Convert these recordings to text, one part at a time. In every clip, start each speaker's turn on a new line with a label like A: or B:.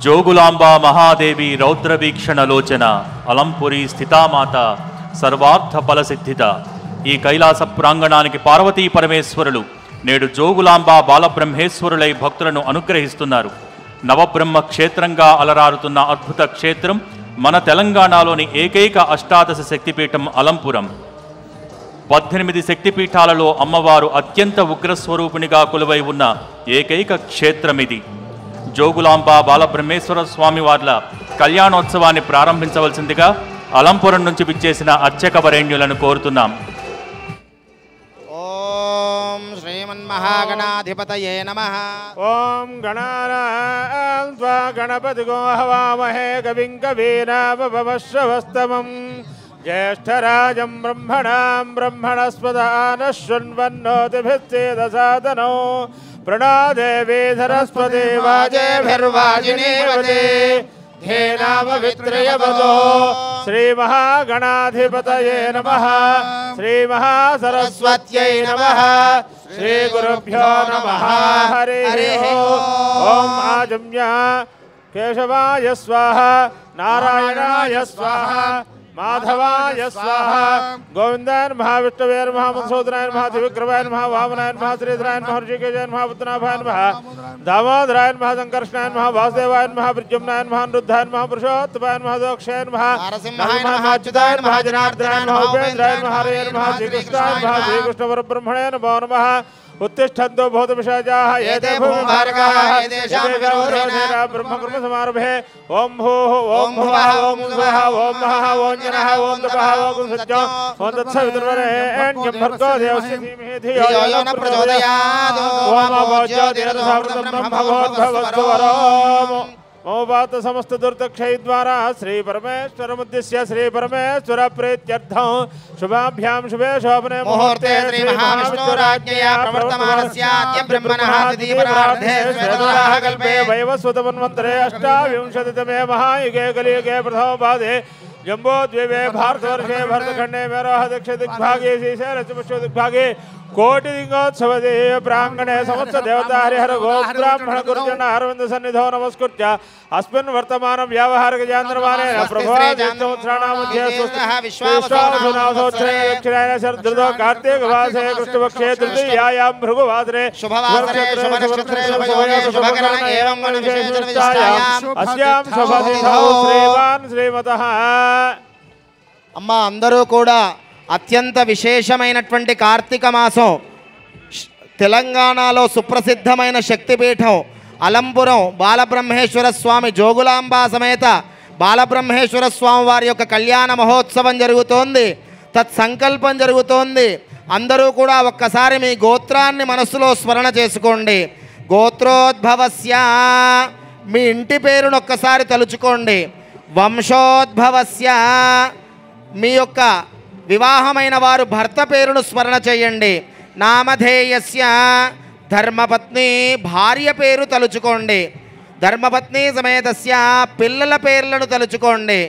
A: జోగులాంబా మహాదేవి రౌద్రవీక్షణలోచన అలంపురి స్థితామాత సర్వార్థ ఫలసిద్ధిత. ఈ కైలాస ప్రాంగణానికి పార్వతీ పరమేశ్వరులు నేడు జోగులాంబా బాలబ్రహ్మేశ్వరులై భక్తులను అనుగ్రహిస్తున్నారు. నవబ్రహ్మ క్షేత్రంగా అలరారుతున్న అద్భుత క్షేత్రం మన తెలంగాణలోని ఏకైక అష్టాదశ శక్తిపీఠం అలంపురం. 18 శక్తిపీఠాలలో అమ్మవారు అత్యంత ఉగ్రస్వరూపిణిగా కొలువై ఉన్న ఏకైక క్షేత్రమిది. జోగులాంబా బాలబ్రహ్మేశ్వర స్వామి వార్ల కళ్యాణోత్సవాన్ని ప్రారంభించవలసిందిగా అలంపురం నుంచి విచ్చేసిన అర్చక వరేణ్యులను కోరుతున్నాం.
B: ఓం శ్రీమన్మహాగణాధిపతయే నమః.
C: ఓం గణానాం త్వా గణపతిగో హవామహే కవిం కవీనామపమశ్రవస్తమం జ్యేష్ఠరాజం బ్రహ్మణాం బ్రహ్మణస్పద ఆనశ్వన్వన్నోతిభిశ్చేదసాదనో ప్రణాదేవీ సరస్వతి వాజేభిర్వాజినీవతే ధేనామవిత్రయవదో. శ్రీమహాగణాధిపతయే నమః. శ్రీమహాసరస్వత్యై నమః. శ్రీగురుభ్యో నమః. హరి ఓం. ఆజమ్య కేశవాయ స్వాహ, నారాయణాయ స్వాహ, మాధవాయ స్వాహ, గోవిందాయ నమః, విష్ణవే నమః, మధుసూదనాయ నమః, త్రివిక్రమాయ నమః, వామనాయ నమః, శ్రీధరాయ నమః, ఋషికేశాయ నమః, పద్మనాభాయ నమః, దామోదరాయ నమః, సంకర్షణాయ నమః, వాసుదేవాయ నమః, ప్రద్యుమ్నాయ నమః, అనిరుద్ధాయ నమః, పురుషోత్తమాయ నమః, దోక్షాయ నమః,
B: నరసింహాయ నమః,
C: అచ్యుతాయ నమః, జనార్దనాయ నమః, ఉపేంద్రాయ నమః, హరయే నమః, శ్రీకృష్ణాయ నమః, శ్రీకృష్ణ పరబ్రహ్మణే నమో నమః. उत्तिष्ठन्तो भूतपिशाचाः एते भूमिभारकाः एतेषां विरोधेन ब्रह्मकर्म समारभे. ओम भूः ओम भुवः ओम स्वः ओम महः ओम जनः ओम तपः ओम सत्यो ओम तत्सवितुर्वरेण्यं भर्गो देवस्य धीमहि धियो यो न प्रचोदयात्. ओम अवज्योतिरसमृतं ब्रह्मभवद्भवस्तु वरोम. ममोपात समस्त दुर्दक्षय द्वारा श्री परमेश्वर उद्देश्य श्री परमेश्वर प्रीत्यर्थं शुभाभ्यां शुभे शोभने मुहूर्ते श्री महाविष्णुराज्ञया प्रवर्तमानस्याद्य ब्रह्मणः द्वितीयपरार्धे श्वेतवाराह कल्पे वैवस्वतमन्वन्तरे अष्टाविंशतितमे महायुगे कलियुगे प्रथमपादे जम्बोद्वीपे भारतवर्षे भरतखण्डे मेरोह दक्ष दिग्भागे श्रीशैलस्य दिग्भागे कोटि लिंगोत्सवदे प्रांगणे समस्त देवता हरिहर गोब्राह्मण गुरुजन अरविंद सन्निधौ नमस्कृत्य अस्मिन् वर्तमान व्यावहारिक जानद्रमाने प्रभवादित्योत्सराणामध्ये विश्वावसुनावसोत्सरे दक्षिणायन शरदृतो कार्तिक मासे कृष्णपक्षे तृतीयायां भृगुवासरे शुभवासरे शुभनक्षत्रे शुभकरणे एवं गणविशेषविशिष्टायाम् अस्यां शुभतिथौ श्रीमान् श्रीमतः.
B: అమ్మ అందరూ కూడా అత్యంత విశేషమైనటువంటి కార్తీక మాసం తెలంగాణలో సుప్రసిద్ధమైన శక్తిపీఠం అలంపురం బాలబ్రహ్మేశ్వర స్వామి జోగులాంబా సమేత బాలబ్రహ్మేశ్వర స్వామి వారి యొక్క కళ్యాణ మహోత్సవం జరుగుతోంది. తత్సంకల్పం జరుగుతోంది. అందరూ కూడా ఒక్కసారి మీ గోత్రాన్ని మనస్సులో స్మరణ చేసుకోండి. గోత్రోద్భవస్య మీ ఇంటి పేరును ఒక్కసారి తలుచుకోండి. వంశోద్భవస్య మీ యొక్క వివాహమైన వారు భర్త పేరును స్మరణ చేయండి. నామధేయస్య ధర్మపత్ని భార్య పేరు తలుచుకోండి. ధర్మపత్ని సమేతస్య పిల్లల పేర్లను తలుచుకోండి.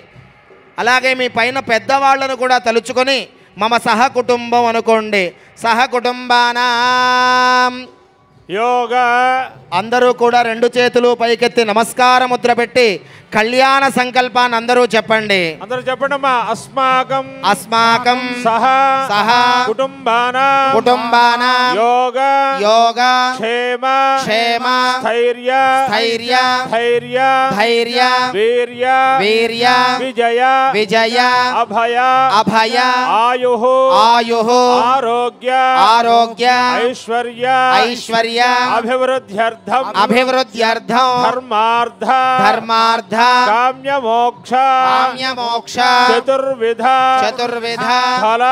B: అలాగే మీ పైన పెద్దవాళ్లను కూడా తలుచుకొని మమ సహ కుటుంబం అనుకోండి. సహ కుటుంబానాం
C: యోగా.
B: అందరూ కూడా రెండు చేతులు పైకెత్తి నమస్కార ముద్ర పెట్టి కళ్యాణ సంకల్పాన్ని అందరూ చెప్పండి.
C: అందరూ చెప్పండి అమ్మా. అస్మాకం
B: అస్మాకం
C: సహ
B: సహ
C: కుటుంబానాం
B: కుటుంబానాం
C: యోగ
B: యోగ
C: క్షేమ
B: క్షేమ
C: స్థైర్య
B: స్థైర్య
C: ధైర్య
B: ధైర్య
C: వీర్య
B: వీర్య
C: విజయ
B: విజయ
C: అభయ
B: అభయ
C: ఆయుః
B: ఆయుః
C: ఆరోగ్య
B: ఆరోగ్య
C: ఐశ్వర్య
B: ఐశ్వర్య
C: అభివృద్ధ్యర్థం
B: అభివృద్ధ్యర్థం
C: ధర్మార్థ
B: ధర్మార్థ
C: కామ్య మోక్ష
B: కామ్య మోక్ష
C: చతుర్విధ
B: చతుర్విధ
C: ఫల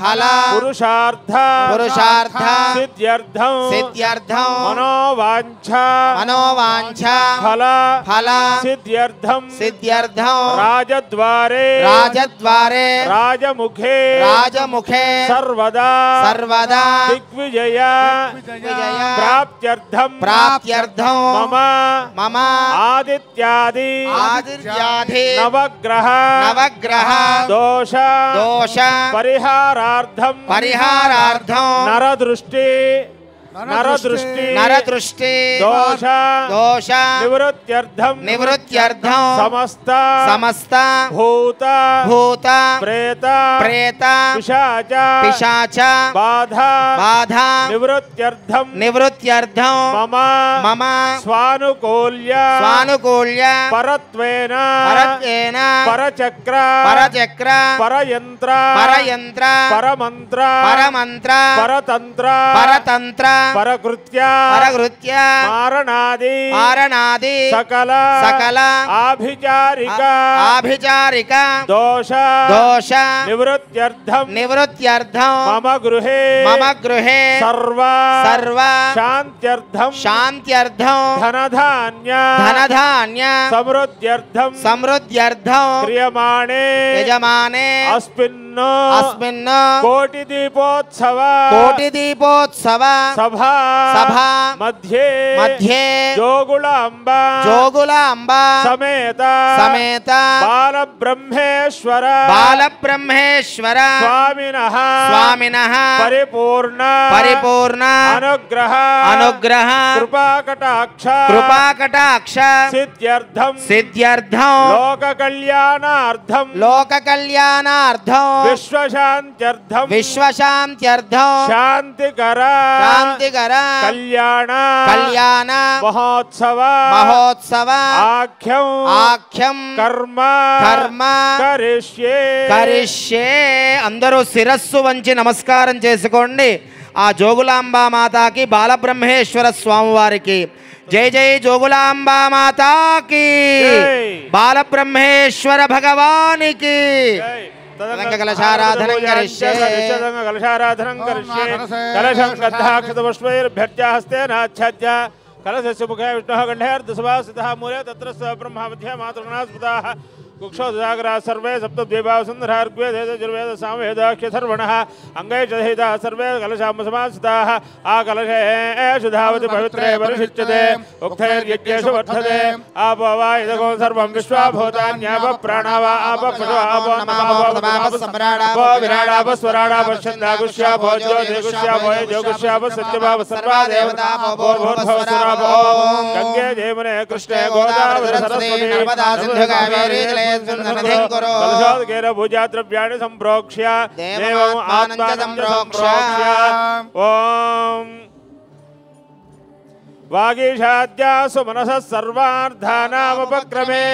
B: ఫల
C: పురుషార్థ
B: పురుషార్థ
C: సిద్ధ్యర్థం
B: సిద్ధ్యర్థం
C: మనోవాంఛ
B: మనోవాంఛ
C: ఫల
B: ఫల
C: సిద్ధ్యర్థం
B: సిద్ధ్యర్థం
C: రాజద్వారే
B: రాజద్వారే
C: రాజముఖే
B: రాజముఖే
C: సర్వదా
B: సర్వదా
C: దిగ్విజయ
B: విజయ
C: ప్రాప్త్యర్థం
B: ప్రాప్త్యర్థం
C: మమ
B: మమ
C: ఆదిత్యాది
B: ఆదిత్యాధి
C: నవగ్రహ
B: నవగ్రహ
C: దోష
B: దోష
C: పరిహారార్థం
B: పరిహారార్థం
C: నరదృష్టి
B: నరదృష్టి దోష నివృత్త్యర్థం సమస్త భూత ప్రేత పిశాచ బాధ నివృత్త్యర్థం మమ స్వానుకూల్య పరత్వేన పరచక్ర పరయంత్ర పరమంత్ర పరతంత్ర పరకృత్య మారణాది సకల ఆభిచారిక దోష నివృత్త్యర్థం మమ గృహే సర్వ శాంత్యర్థం ధనధాన్య సమృద్ధ్యర్థం క్రియమాణే అస్మిన్ కోటి దీపోత్సవ సభా మధ్యే జోగులాంబ సమేత బాలబ్రహ్మేశ్వర స్వామినః పరిపూర్ణ అనుగ్రహ కృపాకటాక్ష సిద్ధ్యర్థం లోక కళ్యాణార్థం విశ్వశాంత్యర్థం శాంతికర కళ్యాణ మహోత్సవ ఆఖ్యం కర్మ కరిష్యే. అందరూ శిరస్సు వంచి నమస్కారం చేసుకోండి. ఆ జోగులాంబా మాతాకి బాలబ్రహ్మేశ్వర స్వామి వారికి జై జై జోగులాంబా మాతాకి బాలబ్రహ్మేశ్వర భగవానికి కలశారాధనం కరిష్యే కలశం గద్ధాక్షతపుష్పైర్భ్యర్చ హస్తేనాచ్ఛాద్య కలశస్య ముఖే విష్ణుః కంఠేర్దశభా స్థితః మూలే తత్ర స బ్రహ్మ మధ్యే మాతృగణాస్పదాః कुक्षोजागरा सर्वे सप्तद्वीपा सुंदरा ऋग्वेद यजुर्वेद सामवेदाख्य सर्वणः अंगै च दहिता सर्वे कलशाम समास्थिताः आ कलशे शुधावति पवित्रे परिषिच्यते उक्तैर्यज्ञेषु वर्धते आपो वा इदगो सर्वं विश्वा भूतान्याप प्राणा वा आप पशु आपो नमो सम्राडापो विराडाप स्वराडाप छन्दागुष्या भोज्यो देगुष्या भोय जोगुष्या सत्यभाव सर्वा देवता भूर्भुवस्वरापो गंगे जयमुने कृष्णे गोदावरी सरस्वती नर्मदा सिन्धु कावेरी कलशोदकेन पूजा द्रव्याणि संप्रोक्ष्य देवम् आत्मानं संप्रोक्ष्य ओम वागीशाद्यासु मनसः सर्वार्थानामुपक्रमे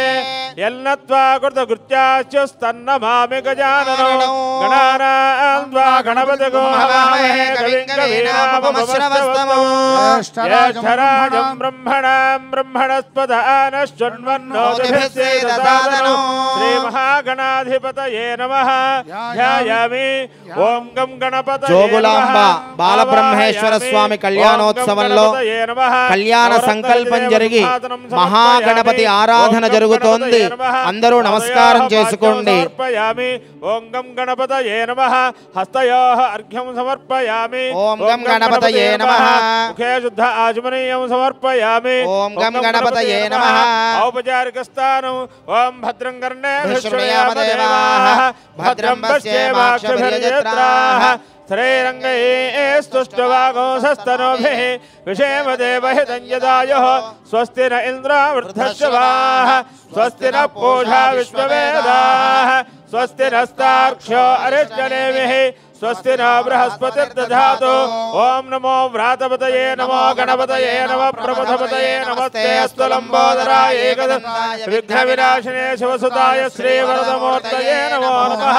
B: यल्नत्वा कृतकृत्याश्चस्तन्नमामि गजाननो गणानां त्वा गणपतिगो हवामहे कविं कवीनामुपमश्रवस्तमो ज्येष्ठराजं ब्रह्मणस्पत आनश्चन्वन्नोतिभिस्सेदसादनो श्रीमहागणाधिपतये नमः ध्यायामि ओं गं गणपतये జోగులాంబ బాలబ్రహ్మేశ్వర స్వామి కళ్యాణోత్సవంలో కళ్యాణ సంకల్పం జరిగి మహాగణపతి ఆరాధన జరుగుతోంది. అందరూ నమస్కారం చేసుకోండి.
C: ఓం గం గణపతయే నమః హస్తయోః అర్ఘ్యం సమర్పయామి.
B: ఓం గం గణపతయే నమః
C: ముఖే శుద్ధ ఆచమనీయం సమర్పయామి.
B: ఓం గం గణపతయే నమః
C: ఔపచారిక స్థానం. ఓం భద్రం కర్ణేభిః శృణుయామ దేవాః భద్రం పశ్యేమాక్షభిర్యజత్రాః శ్రీరంగైస్తుష్టవాగోసస్తనోభిః విషేమ దేవహితం యదాయుః స్వస్తి న ఇంద్ర వృద్ధశ్రవాః స్వస్తి న పూషా విశ్వవేదాః స్వస్తి నస్తార్క్ష్యో అరిష్టనేమిః స్వస్తి న బృహస్పతిర్దధాతు. ఓం నమో వ్రాతపతయే నమో గణపతయే నమః ప్రమథపతయే నమస్తే అస్తు లంబోదరాయ ఏకదంతాయ విఘ్న వినాశినే శివసుతాయ శ్రీవరదమూర్తయే నమో నమః.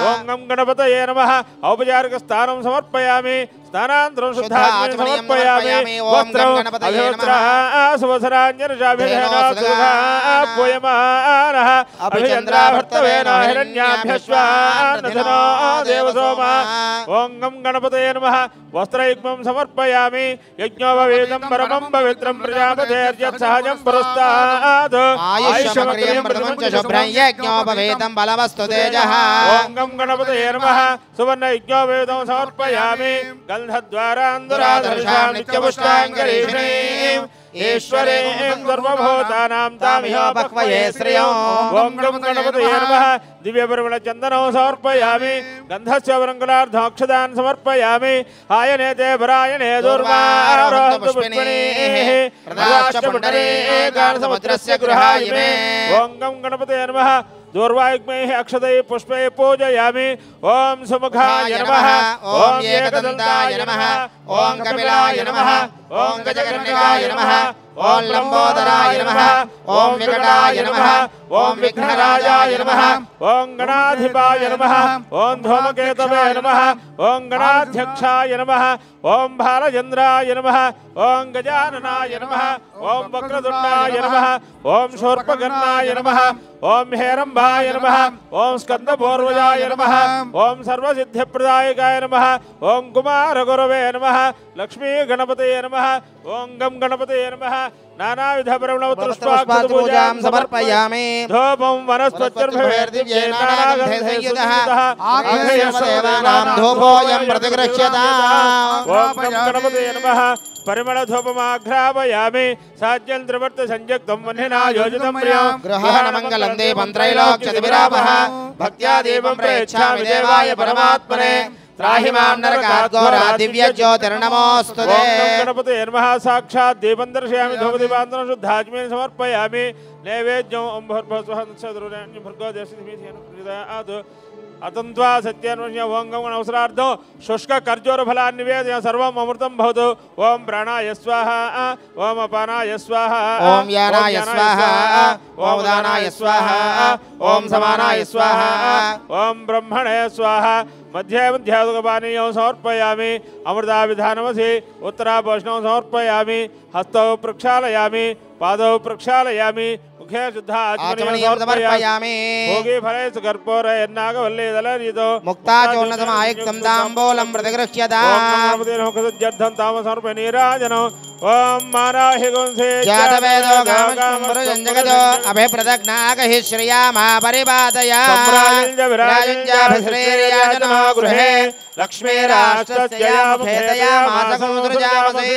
C: ఓం గం గణపతయే నమః ఔపచారిక స్థానం సమర్పయామి. స్నానాంతరం శుద్ధాత్మని సమర్పయామి. వస్త్రం అభివస్త్రాభ్యమానః అభిచంద్రాభర్తవేన హిరణ్యాభ్యశ్వాన్నధనో దేవసోమ. ఓం గం గణపతయే నమః వస్త్రయుగ్మం సమర్పయామి. యజ్ఞోపవీతం పరమం పవిత్రం ప్రజాపతేర్యత్సహజం పురస్తాద్ ఆయుష్యమగ్రియం ప్రథమం చ శుభ్రం యజ్ఞోపవీతం బలవస్తు తేజః. ఓం గం గణపతయే నమః సువర్ణ యజ్ఞోపవీతం సమర్పయామి. గంధద్వారాందురాదర్శాం నిత్యపుష్టాంగరీషణీం
B: ఈశ్వరీం సర్వభూతానాం తామిహోపక్వయే శ్రియం ఓం గం గణపతయే నమః దివ్యపరిమళ చందనం సమర్పయామి గంధస్య వరంగులార్ధోక్షదాన్ సమర్పయామి ఆయనేతే పరాయణే దుర్వారోహంతు పుష్పిణీః ప్రదాశ్చపుండరే గానసముద్రస్య గృహాయిమే ఓం గం గణపతయే నమః दूर्वायुग्मैः अक्षतैः पुष्पैः पूजयामि ओम सुमुखाय नमः ओम एकदन्ताय नमः ओम कपिलाय नमः ओम गजकर्णिकाय नमः ओम लंबोदराय नमः ओम विकटाय नमः ओम विघ्नराजाय नमः ओम गणाधिपाय नमः ओम धूमकेतवे नमः ओम गणाध्यक्षाय नमः ओम भालचंद्राय नमः ओम गजाननाय नमः ओम वक्रतुंडाय नमः ओम शूर्पकर्णाय नमः ओम हेरंबाय नमः ओम स्कंदपूर्वजाय नमः ओम सर्वसिद्धिप्रदायकाय नमः ओम कुमारगुरवे नमः लक्ष्मी गणपतये नमः ओम गम गणपतये नमः नानाविध
D: पूजां समर्पयामि
B: धूपं वनस्पतिर्भवेर्दिव्येन नानागन्धैर्युतः
D: आघ्रेयसेवानां धूपोऽयं प्रतिगृह्यताम्
B: ओम गम गणपतये नमः परिमल धूपमाघ्रापयामि साज्यं त्रिवर्त संयुक्तं वह्निना योजितं प्रियं
D: गृहाणमङ्गलं देवं त्रैलोक्यतिविरापः भक्त्या देवं प्रयच्छामि देवाय परमात्मने त्राहि मां नरकात् घोरा दिव्य ज्योतिर्नमोऽस्तु ते।
B: ओम गणपतये नमः साक्षात् दीपं दर्शयामि धूपदीपान्तरं शुद्धाचमेन समर्पयामि नैवेद्यं ओम भर्गवः सद्रुरेण्य भर्गो देवसिद्धिमेधियं प्रदातु अतन्त्वा सत्यान्वस्य ओम गम अवसरार्धो शुष्क कर्जूर फलान् निवेदय सर्वम् अमृतं भवतु ओम प्राणाय स्वाहा ओम अपानाय स्वाहा
D: ओम यानाय स्वाहा ओम उदानाय स्वाहा ओम समानाय स्वाहा
B: ओम ब्रह्मणे स्वाहा मध्ये मध्यादुकपानीयं समर्पयामि अमृताभिधानमसि उत्तरापोषणं समर्पयामि हस्तौ प्रक्षालयामि पादौ प्रक्षालयामि मुखे शुद्धाचमनीयं समर्पयामि भोगे फले सुकर्पूरयन्नागवल्लीदलरितो
D: मुक्ताचूर्णसमायुक्तं ताम्बूलं प्रतिगृह्यताम्
B: समर्पय नीराजनम् ओम माराहि गुंसे
D: जातवेदो गामं जगतो अभिप्रदग्नागहि श्रियामा परिपादया राजुञ्जाभिश्रेर्याजनो गृहे लक्ष्मीराष्ट्रस्य मुखेतयामासमुद्रजामसे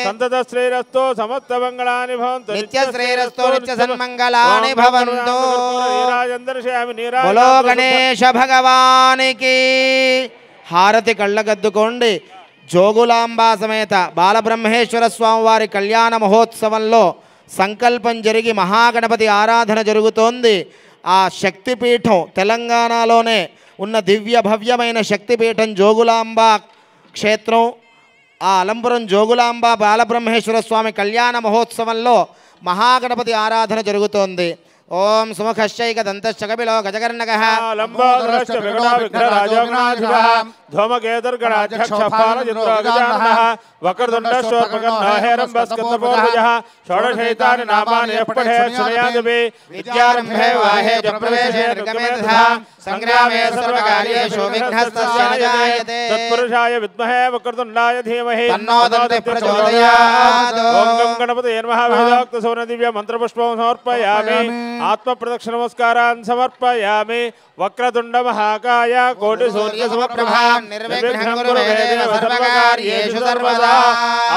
B: सन्ततश्रीरस्तो समस्तमङ्गलानि भवन्तु
D: नित्यश्रीरस्तो नित्यसन्मङ्गलानि भवन्तु बोलो गणेश भगवानिकी हारति कళ్ళగద్దుకోండి జోగులాంబ సమేత బాలబ్రహ్మేశ్వర స్వామి వారి కళ్యాణ మహోత్సవంలో సంకల్పం జరిగి మహాగణపతి ఆరాధన జరుగుతోంది. ఆ శక్తిపీఠం తెలంగాణలోనే ఉన్న దివ్య భవ్యమైన శక్తిపీఠం జోగులాంబ క్షేత్రం. ఆ అలంపురం జోగులాంబ బాలబ్రహ్మేశ్వర స్వామి కళ్యాణ మహోత్సవంలో మహాగణపతి ఆరాధన జరుగుతోంది. ओम सुमुखश्चैक दन्तश्च कपिलो गजकर्णकः
B: लंबोदरश्च विकटो विघ्नराजोगणाधिपः धूमकेतुर्गणाध्यक्षः पालचन्द्रगजाननः वक्रतुण्डश्चोत्पकर्णो हेरम्बस्कन्दपूर्वजः षोडशैतानि नामानि यः पठेत् शृणुयादपि
D: विद्यारम्भे वाहे च प्रवेशे निर्गमे तथा संग्रामे सर्वकार्येषु विघ्नस्तस्य न जायते
B: तत्पुरुषाय विद्महे वक्रतुण्डाय धीमहि
D: तन्नो दन्तिः प्रचोदयात्
B: ओम गं गणपतये नमः वेदोक्त सौरदिव्य मंत्रपुष्पं समर्पयामि आत्म प्रदक्षिण नमस्कारान् समर्पयामि वक्रतुण्ड महाकाय कोटि सूर्य समप्रभा
D: निर्विघ्नं कुरु मे देव सर्वकार्येषु सर्वदा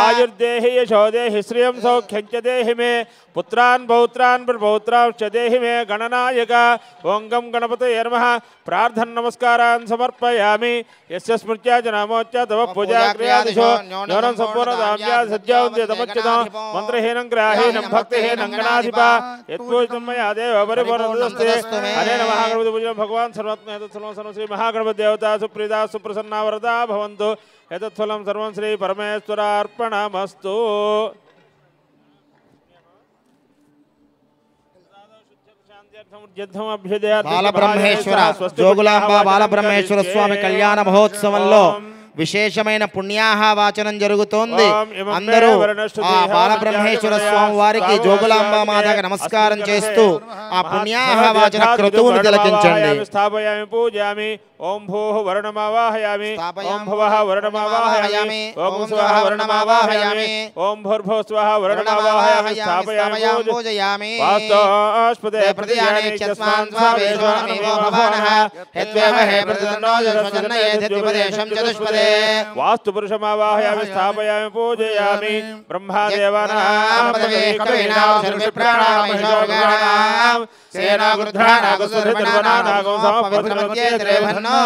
B: आयुर्देहि यशो देहि श्रियं सौख्यं च देहि मे पुत्रान् पौत्रान् प्रपौत्रांश्च देहि मे गणनायक ओं गं गणपतये नमः प्रार्थन नमस्कारान् समर्पयामि यस्य स्मृत्या च नामोच्च तव पूजा क्रियादिषु न्यूनं सम्पूर्णतां सज्जावन्ते तमच्युतं मन्त्रहीनं ग्राहीनं भक्तिहीनं गणाधिपा यत्पूजितं मया देव परिपूर्णतस्ते अनेन महागणपतिपूजनं भगवान् सर्वात्मा एतत्सर्वं सर्वं श्री महागणपति देवता सुप्रीता सुप्रसन्ना वरदा भवन्तु एतत्फलं सर्वं श्री परमेश्वरार्पणमस्तु
D: బాలబ్రహ్మేశ్వర జోగులాంబ బాలబ్రహ్మేశ్వర స్వామి కళ్యాణ మహోత్సవంలో విశేషమైన పుణ్యాహవాచనం జరుగుతోంది. అందరూ ఆ బాలబ్రహ్మేశ్వర స్వామి వారికి జోగులాంబ మాతకి నమస్కారం చేస్తూ ఆ పుణ్యాహవాచన క్రతువును తిలకించండి.
B: స్థాపయామి పూజయామి ఓం భూః వరుణమావాహయామి ఓం భువః వరుణమావాహయామి ఓం స్వః వరుణమావాహయామి ఓం భూర్భువః స్వః వరుణమావాహయామి స్థాపయామి పూజయామి వాస్తోస్పదే ప్రతియాని చస్మాన్ స్వావేషు అమివో భవానః యద్వేమహే ప్రతిదన్నో జన్మజన్నయేతి ద్విపదేశం చతుష్పదే वास्तु पुरुषमावाहयामि स्थापयामि पूजयामि ब्रह्मादेवानां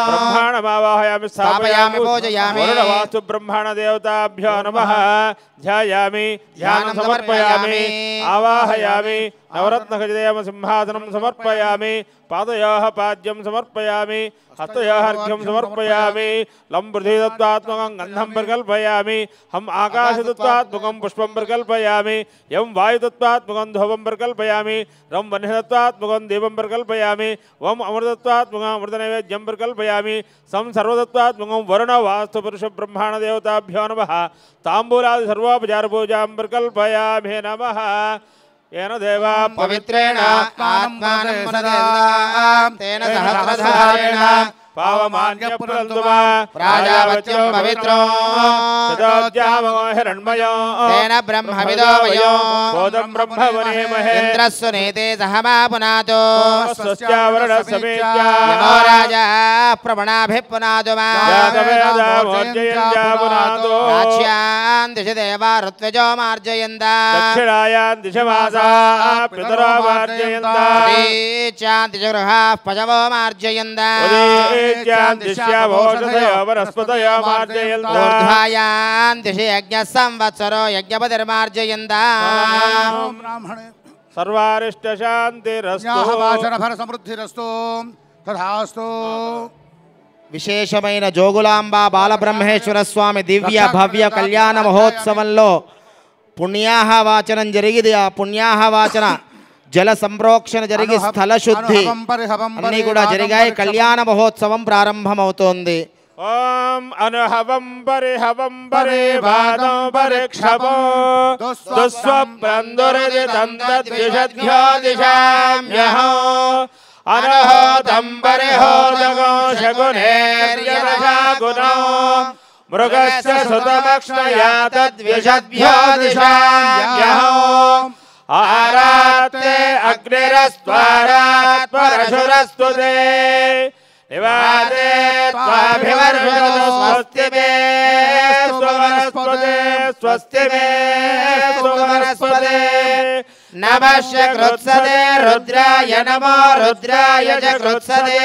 B: ब्रह्माणमावाहयामि स्थापयामि पूजयामि वास्तु ब्रह्माण देवताभ्यो नमः ध्यायामि ध्यानं समर्पयामि आवाहयामि नवरत्नखचितम् सिंहासनं समर्पयामि पादयोः पाद्यं समर्पयामि हस्तयोः अर्घ्यं समर्पयामि लम्बृधितत्वात्मकं गन्धं प्रकल्पयामि हम आकाशतत्वात्मकं पुष्पं प्रकल्पयामि यं वायुतत्वात्मकं धूपं प्रकल्पयामि रं वह्नितत्वात्मकं दीपं प्रकल्पयामि वं अमृतत्वात्मकं अमृतनैवेद्यं प्रकल्पयामि सं सर्वतत्वात्मकं वरुणवास्तुपुरुषब्रह्माणदेवताभ्यो नमः ताम्बूलादि सर्वोपचारपूजां प्रकल्पयामि नमः येन देवा
D: पवित्रेण आत्मानं तेन सहस्रधारेण
B: पावमान्यपुरन्दुमा
D: प्राजापत्यं पवित्रो
B: सदोद्यामो हिरण्मयो
D: तेन ब्रह्मविदो वयो
B: बोधं ब्रह्मवनेमहे
D: इन्द्रस्सु नीते सहमा पुनातो
B: स्वस्यावरणसमेत्या
D: यमो राजा प्रवणाभिः पुनातो मा
B: पुनातो
D: प्राच्यान् दिशि देवा ऋत्विजो मार्जयन्ता
B: दक्षिणायां दिशमासा पितरो मार्जयन्ता
D: चान् दिशि गृहाः पशवो मार्जयन्ता ऊर्ध्वायां दिशि यज्ञः संवत्सरो यज्ञपतिर्मार्जयन्ता
B: सर्वारिष्ट शान्तिरस्तु
C: समृद्धिरस्तु तथास्तु
D: విశేషమైన జోగులాంబ బాలబ్రహ్మేశ్వర స్వామి దివ్య భవ్య కళ్యాణ మహోత్సవంలో పుణ్యాహవాచనం జరిగింది. ఆ పుణ్యాహవాచన జల సంప్రోక్షణ జరిగి స్థల శుద్ధి అన్నీ కూడా జరిగాయి. కళ్యాణ మహోత్సవం ప్రారంభమవుతోంది.
B: ఓం అనుహవం పరిహవం పరివాదం పరిక్షపో దుస్వప్రందురితంతద్విషద్భ్యో దిశామ్యహో అనహోతం పరిహోదగో శగునేర్యదశాగుణో మృగస్య సుతమక్ష్మయా తద్విషద్భ్యో దిశామ్యహో ఆరాత్తే అగ్నిరస్త్వారాత్ పరశురస్తు తే నివాదే త్వాభివర్షతు స్వస్తి మే స్వవనస్పతే స్వస్తి మే స్వవనస్పతే
D: నమస్య కృత్సతే రుద్రాయ నమో రుద్రాయ చ కృత్సతే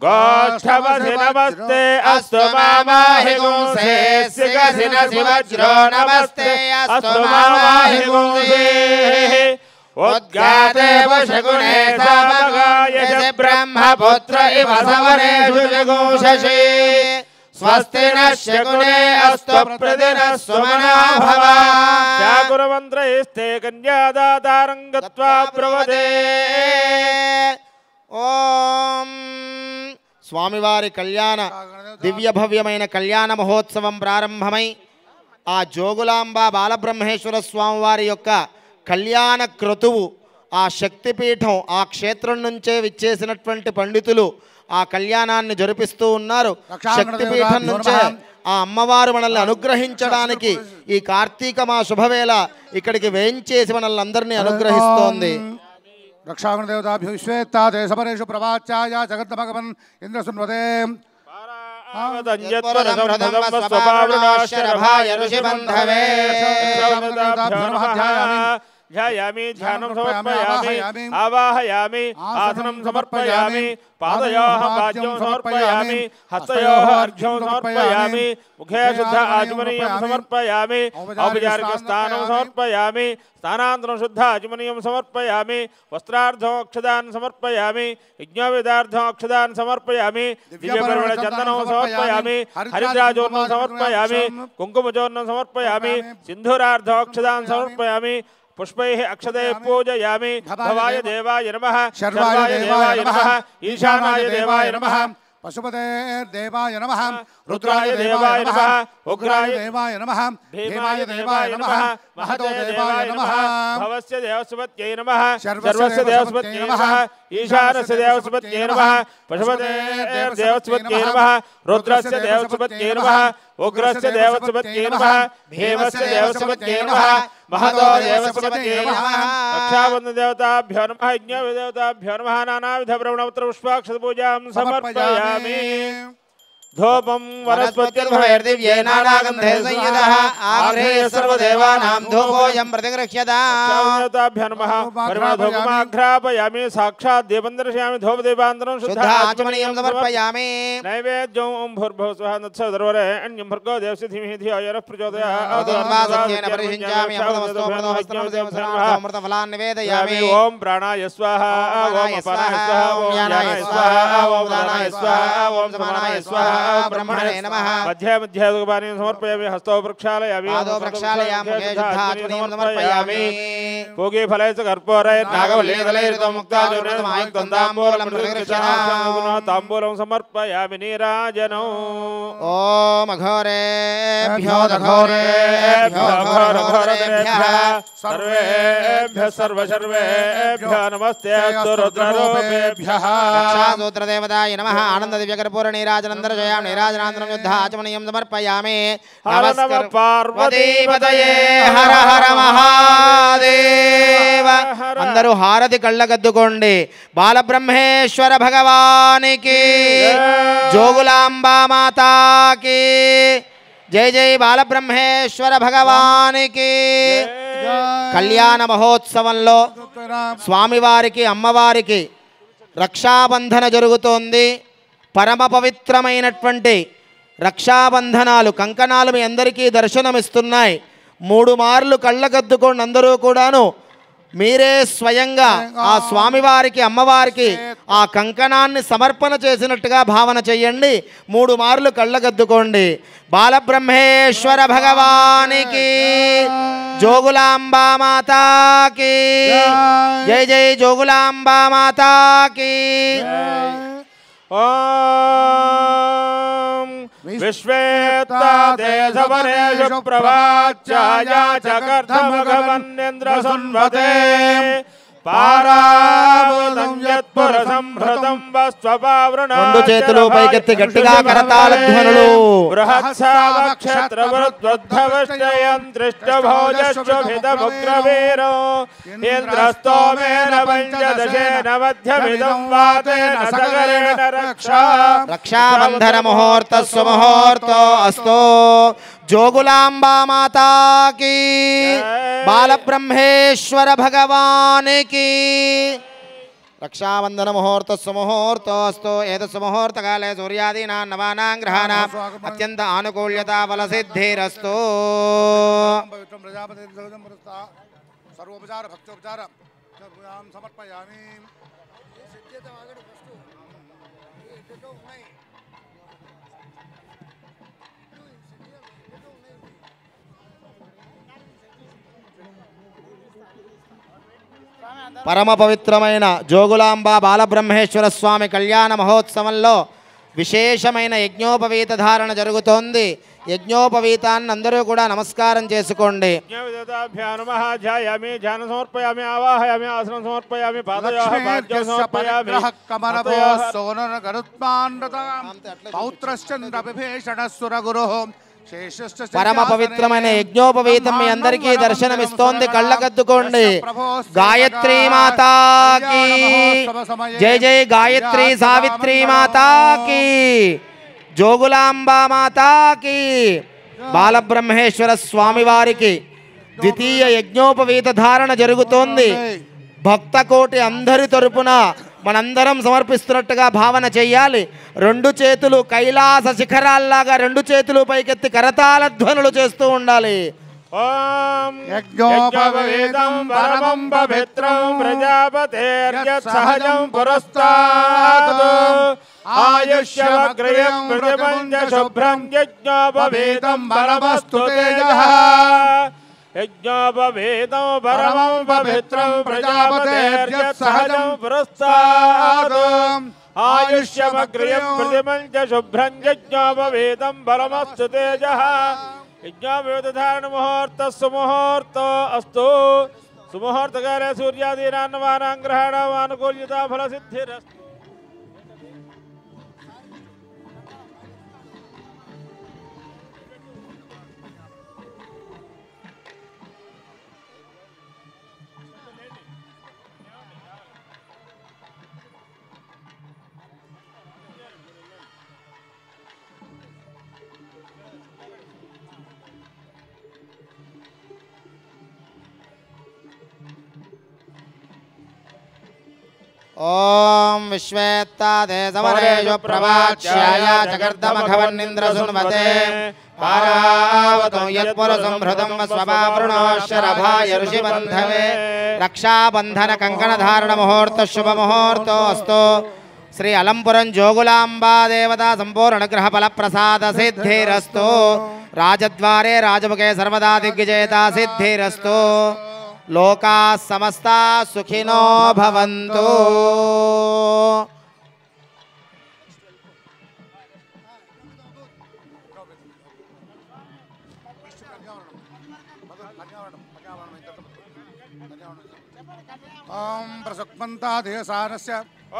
B: గోష్ఠవసి నమస్తే అస్తు మామాహి గుంసే సిగసినసి వజ్రో నమస్తే అస్తు మామాహి గుంసే ఉద్గాతే వశగుణే సామగాయ చ
D: బ్రహ్మపుత్ర ఇవ సవనేషు జగూషసి స్వస్తి నః శకునే అస్తు ప్రతినః సుమనా భవ
B: శాకురమంత్రైస్తే కన్యాదాతారం గత్వా ప్రవదే.
D: ఓం స్వామివారి కళ్యాణ దివ్య భవ్యమైన కళ్యాణ మహోత్సవం ప్రారంభమై ఆ జోగులాంబ బాలబ్రహ్మేశ్వర స్వామివారి యొక్క కళ్యాణ క్రతువు ఆ శక్తిపీఠం ఆ క్షేత్రం నుంచే విచ్చేసినటువంటి పండితులు ఆ కళ్యాణాన్ని జరిపిస్తూ ఉన్నారు. శక్తిపీఠం నుంచే ఆ అమ్మవారు మనల్ని అనుగ్రహించడానికి ఈ కార్తీక మా శుభవేళ ఇక్కడికి వేయించేసి మనల్ని అందరినీ అనుగ్రహిస్తోంది.
C: రక్షాగణ దేవతాభ్యో విశ్వేత్తాదే సమరేషు ప్రవాచ్యాయ జగద్భగవన్ ఇంద్రసున్వదే
B: ధ్యాయామి ధ్యానం సమర్పయామి ఆవాహయామి ఆసనం సమర్పయామి పాదయోః పాద్యం సమర్పయామి హస్తయోః అర్ఘ్యం సమర్పయామి ముఖే శుద్ధ ఆచమనీయం సమర్పయామి ఔపచారిక స్థానం సమర్పయామి స్థానాంతరం శుద్ధ ఆచమనీయం సమర్పయామి వస్త్రార్థం అక్షదాన్ సమర్పయామి యజ్ఞోపేతార్థం అక్షదాన్ సమర్పయామి దివ్యపరిమళ చందనం సమర్పయామి హరిద్రాచూర్ణం సమర్పయామి కుంకుమచూర్ణం సమర్పయామి సింధూరార్థం అక్షదాన్ సమర్పయామి पुष्पैः अक्षते पूजयामि. भवाय देवाय नमः, शर्वाय देवाय नमः, ईशानाय देवाय नमः,
C: पशुपते देवाय नमः,
B: रुद्राय देवाय नमः,
C: उग्राय देवाय नमः, भीमाय देवाय नमः, महतो देवाय नमः,
B: भवस्य देवस्पत्यै नमः, सर्वस्य देवस्पत्यै नमः, ईशानस्य देवस्पत्यै नमः, पशुपते देवस्पत्यै नमः, रुद्रस्य देवस्पत्यै नमः, उग्रस्य देवस्पत्यै नमः, भीमस्य देवस्पत्यै नमः, महतो देवस्पत्यै नमः. रक्षाबन्धन देवताभ्यो नमः, यज्ञ देवताभ्यो नमः. नानाविध ब्रह्मणोत्तर पुष्पाक्षत पूजां समर्पयामि. धूपं वनस्पतिर्भवेर्दिव्ये नानागन्धे संयुतः आग्रहे सर्वदेवानां धूपोऽयं प्रतिगृह्यताभ्यो नमः परिमलधूपमाघ्रापयामि साक्षात् दीपं दर्शयामि धूपदीपान्तरं शुद्धाचमनीयं समर्पयामि नैवेद्यं ॐ भूर्भुवः स्वः नत्सर्वरे अन्यं भर्गो देवस्य धीमहि धियो यो नः प्रचोदयात् सत्येन परिषिञ्चामि अमृतफलान् निवेदयामि ॐ प्राणाय स्वाहा ॐ अपानाय स्वाहा ॐ ज्ञानाय स्वाहा ॐ दानाय स्वाहा ॐ समानाय स्वाहा ब्रह्मणे नमः मध्ये मध्ये दुर्गापानीं समर्पयामि हस्तौ प्रक्षालयामि पादौ प्रक्षालयामि मुखे शुद्धाचमनीयं समर्पयामि पूगी फलैश्च कर्पूरैर् नागवल्लीदलैर्तो मुक्ताचूर्णेन ताम्बूलं प्रतिगृह्यतां ताम्बूलं समर्पयामि नीराजनौ ॐ अघोरेभ्यो दघोरेभ्यो घोरघोरेभ्यः सर्वेभ्यः सर्वशर्वेभ्यः नमस्ते रुद्ररूपेभ्यः रक्षासूत्रदेवताय नमः आनन्ददिव्यकर्पूर नीराजनन्दर्शयामि नीराजनान्तरं युद्धाचमनीयं समर्पयामि नमः पार्वतीपतये हर हर महादेव అందరూ హారతి కళ్ళగద్దుకోండి బాలబ్రహ్మేశ్వర భగవానికి జోగులాంబా మాతాకి జై జై బాలబ్రహ్మేశ్వర భగవానికి కళ్యాణ మహోత్సవంలో స్వామివారికి అమ్మవారికి రక్షాబంధన జరుగుతోంది. పరమ పవిత్రమైనటువంటి రక్షాబంధనాలు కంకణాలు మీ అందరికీ దర్శనమిస్తున్నాయి. 3 మార్లు కళ్ళగద్దుకోండి అందరూ కూడాను. మీరే స్వయంగా ఆ స్వామివారికి అమ్మవారికి ఆ కంకణాన్ని సమర్పణ చేసినట్టుగా భావన చెయ్యండి. 3 మార్లు కళ్ళగద్దుకోండి. బాలబ్రహ్మేశ్వర భగవానికి జోగులాంబా మాతాకి జై జై జోగులాంబా మాతాకి. ఓం విశ్వేత్తాదేశవనేషు ప్రవాచ్యాయా చకర్ధమఘవన్నేంద్ర సన్వతే పారాభూతం యత్పురసంహృతం వస్త్వపావృణా. 2 చేతులు పైకెత్తి గట్టిగా కరతాళ ధ్వనులు. బృహత్సావక్షత్రవృద్ధ్వష్టయం దృష్టభోజశ్వభితముగ్రవీరో ఇంద్రస్తోమేన పంచదశేన మధ్యమిదం వాతేన సగరేణ రక్షా. రక్షాబంధన ముహూర్త సుముహూర్తో అస్తు. జోగులాంబా మాతాకి బాలబ్రహ్మేశ్వర భగవానికి రక్షాబంధన ముహూర్త సుముహూర్తోస్తు. ఏతస్సు ముహూర్తకాలే సూర్యాదీనాం నవానాం గ్రహాణాం అత్యంత ఆనుకూల్యతా ఫలసిద్ధిరస్తు.
E: సర్వోపచార భక్తోపచార సమర్పయామి.
D: పరమ పవిత్రమైన జోగులాంబ బాలబ్రహ్మేశ్వర స్వామి కళ్యాణ మహోత్సవంలో విశేషమైన యజ్ఞోపవీత ధారణ జరుగుతోంది. యజ్ఞోపవీతాన్ని అందరూ కూడా నమస్కారం చేసుకోండి. పరమ పవిత్రమైన యజ్ఞోపవీతం మీ అందరికీ దర్శనమిస్తోంది. కళ్ళకద్దుకోండి. గాయత్రీ మాతాకి జై జై గాయత్రీ సావిత్రీ మాతాకి జోగులాంబా మాతాకి బాలబ్రహ్మేశ్వర స్వామివారికి ద్వితీయ యజ్ఞోపవీత ధారణ జరుగుతోంది. భక్త కోటి అందరి తరపున మనందరం సమర్పిస్తున్నట్టుగా భావన చెయ్యాలి. 2 చేతులు కైలాస శిఖరాల్లాగా 2 చేతులు పైకెత్తి కరతాళ ధ్వనులు చేస్తూ ఉండాలి.
B: ఓం యజ్ఞోపవీతం పరమం పవిత్రం ప్రజాపతేర్యత్ సహజం పురస్తాత్ ఆయుష్యమగ్రయం ప్రతిమంజ శుభ్రం యజ్ఞోపవీతం పరమస్తు తేజః. యజ్ఞోపవీతం పరమం పవిత్రం ప్రజాపతేర్యత్ సహజం పురస్తాత్ ఆయుష్యమగ్రయం ప్రతిమంజ శుభ్రం యజ్ఞోపవీతం పరమస్తు తేజః. యజ్ఞోపవీతధారణ ముహూర్త సుముహూర్తో అస్తు. సుముహూర్తకాలే సూర్యాదీనాం నవానాం గ్రహాణాం ఆనుకూల్యతా ఫలసిద్ధిరస్తు.
D: ఓం విశ్వేత్తాదే సమరేషు ప్రవాచ్యాయ జగర్దమఘవన్నింద్ర సున్వతే పారావతం యత్పురుషం హృదం స్వభావృణోశరభాయ ఋషిబంధవే రక్షాబంధన కంకణధారణ ముహూర్త శుభ ముహూర్తోస్తు శ్రీ అలంపురం జోగులాంబా దేవతా సంపూర్ణ అనుగ్రహ ఫల ప్రసాద సిద్ధిరస్తు రాజద్వారే రాజముఖే సర్వదా దిగ్విజేత సిద్ధిరస్తు లోకా సమస్తా సుఖినో భవంతు.
E: ఓం ప్రసక్మంతాదేశానస్య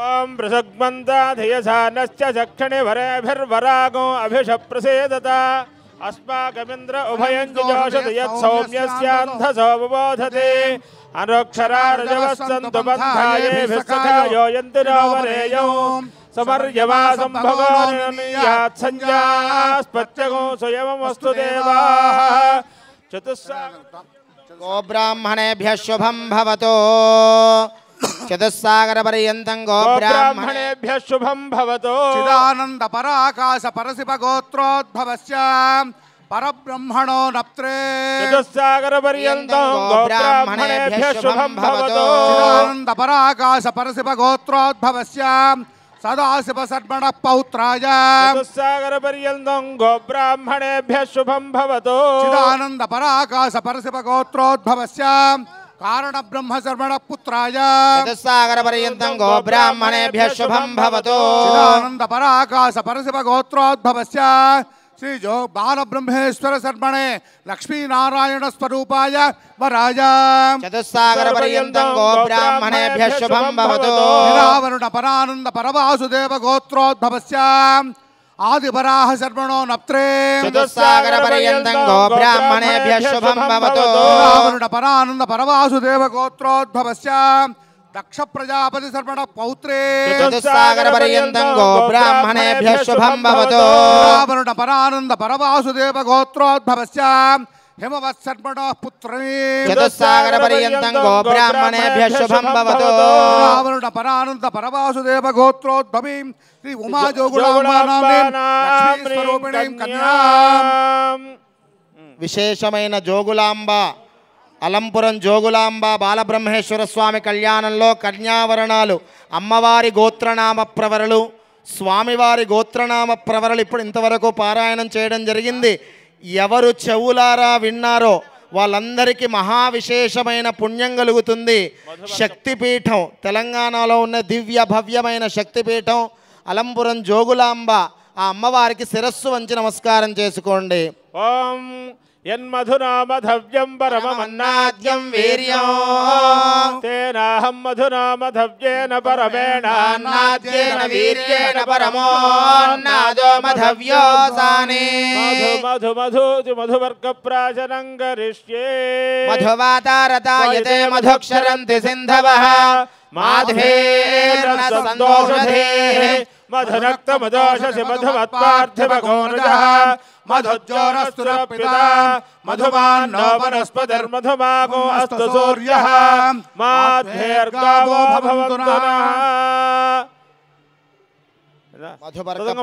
B: ఓం ప్రసగ్మంతాధియసానశ్చ చక్షణి వరేభిర్వరాగో అభిషప్రసేదత అస్మాకమింద్ర ఉభయం జిజోషతి యత్ సౌమ్యస్యాంధసో బోధతే అనోక్షరారజవస్సంతు బంధాయేభిస్సఖాయో యంతినో వరేయో సమర్యవాసం భగవాన్ సంజాస్పత్యగో స్వయమస్తు దేవాః
D: గోబ్రాహ్మణేభ్యః శుభం భవతు. చతుస్సాగర పర్యంతం గోబ్రాహ్మణేభ్యః
B: శుభం భవతు.
E: చిదానంద పరాకాశ పరశివ గోత్రోద్భవస్య పరబ్రహ్మణో నప్త్రే
B: చతుస్సాగర పర్యంతం గోబ్రాహ్మణేభ్యః శుభం భవతు.
E: చిదానంద పరాకాశ పరశివ గోత్రోద్భవస్య సదాశివ సద్మణ పౌత్రాయ
B: చతుస్సాగర పర్యంతం గోబ్రాహ్మణేభ్యః శుభం భవతు.
E: చిదానంద పరాకాశ పరశివ గోత్రోద్భవస్య కారణ బ్రహ్మ శర్మణ పుత్రాయ
D: చతుస్సాగర పర్యంతం గోబ్రాహ్మణేభ్యః శుభం భవతు.
E: చిదానంద పరాకాశ పరశివ గోత్రోద్భవస్య శ్రీ జో బాలబ్రహ్మేశ్వర శర్మణే లక్ష్మీనారాయణ స్వరూపాయ వరాయ
D: చతుస్సాగర పర్యంతం గోబ్రాహ్మణేభ్యః శుభం భవతు.
E: నిరావరుణ పరానంద పరవాసుదేవ గోత్రోద్భవస్య ఆదివరాహ శర్మణో నప్త్రే
D: చతుస్సాగర పర్యంతం గోబ్రాహ్మణేభ్యః శుభం భవతు.
E: నిరావరుణ పరానంద పరవాసుదేవ గోత్రోద్భవస్య దక్ష ప్రజాపతి శర్మణ పౌత్రే
D: చతుస్సాగర పర్యంతం గోబ్రాహ్మణేభ్యః శుభం భవతు.
E: నిరావరుణ పరానంద పరవాసుదేవ గోత్రోద్భవస్య హిమవత్ శర్మణ పుత్రే
D: చతుస్సాగర పర్యంతం గోబ్రాహ్మణేభ్యః శుభం భవతు.
E: నిరావరుణ పరానంద పరవాసుదేవ గోత్రోద్భవీ శ్రీ ఉమా జోగులాంబానామేం లక్ష్మీ స్వరూపిణీం కన్యాం.
D: విశేషమైన జోగులాంబ అలంపురం జోగులాంబ బాలబ్రహ్మేశ్వర స్వామి కళ్యాణంలో కన్యావరణాలు అమ్మవారి గోత్రనామ ప్రవరలు స్వామివారి గోత్రనామ ప్రవరలు ఇప్పుడు ఇంతవరకు పారాయణం చేయడం జరిగింది. ఎవరు చెవులారా విన్నారో వాళ్ళందరికీ మహావిశేషమైన పుణ్యం కలుగుతుంది. శక్తిపీఠం తెలంగాణలో ఉన్న దివ్య భవ్యమైన శక్తిపీఠం అలంపురం జోగులాంబ ఆ అమ్మవారికి శిరస్సు వంచి నమస్కారం చేసుకోండి.
B: ఓం యన్మధునామధవ్యం పరమమన్నాద్యం వీర్యం తేనాహం మధునామధవ్యేన పరమేణ
D: అన్నాద్యేన వీర్యేణ పరమోన్నాదో మధవ్యోసానే
B: మధు మధు మధు మధువర్గ ప్రాశనం కరిష్యే.
D: మధువాతారతాయతే మధుక్షరంతి సింధవః మాధవేర్న సందోషధేః
B: మధునక్త మదోషసి మధుమత్పార్థివగోనజః మధుజ్జోరస్తురపితా మధుమాన్నో వనస్పతిర్మధుమాగో అస్తు సూర్యః మాధ్వేర్గావో భవంతు నః.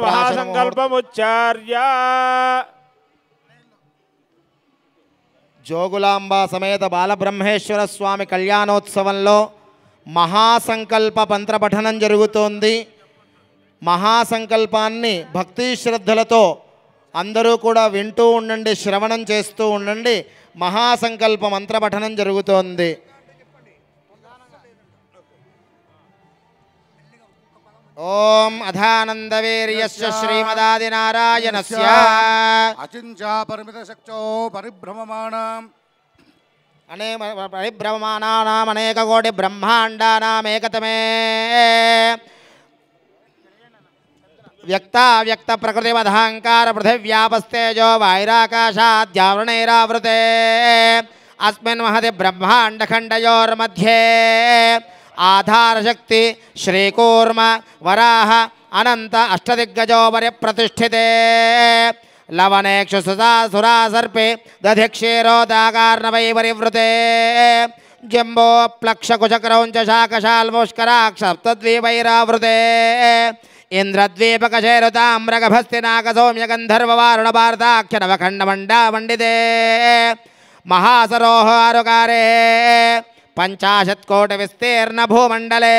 B: మహాసంకల్పముచ్చార్య
D: జోగులాంబ సమేత బాలబ్రహ్మేశ్వర స్వామి కళ్యాణోత్సవంలో మహాసంకల్ప మంత్రపఠనం జరుగుతోంది. మహాసంకల్పాన్ని భక్తి శ్రద్ధలతో అందరూ కూడా వింటూ ఉండండి, శ్రవణం చేస్తూ ఉండండి. మహాసంకల్ప మంత్రపఠనం జరుగుతోంది. ఓం అధానందవీర్యస్య శ్రీమదాదినారాయణస్య
E: అచించా పరిమిత శక్తో పరిభ్రమమాణం
D: పరిభ్రమమానానాం అనేక కోటి బ్రహ్మాండానామేకతమే వ్యక్త ప్రకృతిమధాంకార పృథివ్యాపస్తేజో వైరాకాశాద్యావృణైరావృతే అస్మిన్ మహతి బ్రహ్మాండఖండయోర్मध्ये ఆధారశక్తి శ్రీకూర్మ వరాహ అనంత అష్టదిగ్గజో పరిప్రతిష్ఠితే లవనేక్షు సురా సర్పే దధిక్షీరోదాకార్ణవై పరివృతే జంబో ప్లక్షకుచక్రౌంచ శాకశాల్ముష్కరాక్షప్తద్వీపైరావృతే ఇంద్రద్వీపకశేరుతామ్రగభస్తినాకసౌమ్యగంధర్వవారుణభారతాఖ్యనవఖండమండామండితే మహాసరోహారుకారే 50 కోటి విస్తీర్ణ భూమండలే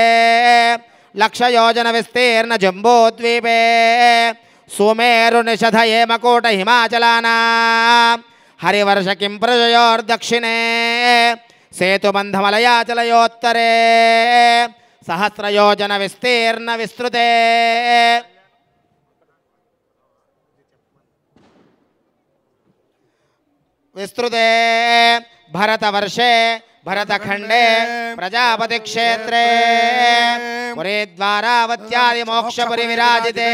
D: 1,00,000 యోజన విస్తీర్ణ జంబోద్వీపే సుమేరునిషధ ఏమకోట హిమాచలానా హరివర్ష కిం ప్రజయోర్దక్షిణే సేతుబంధమలయాచలయోత్తరే సహస్రయోజన విస్తీర్ణ విస్తృతే విస్తృతే భరతవర్షే భరతఖండే ప్రజాపతి క్షేత్రే పురీద్వారావత్యాది మోక్షపురి విరాజితే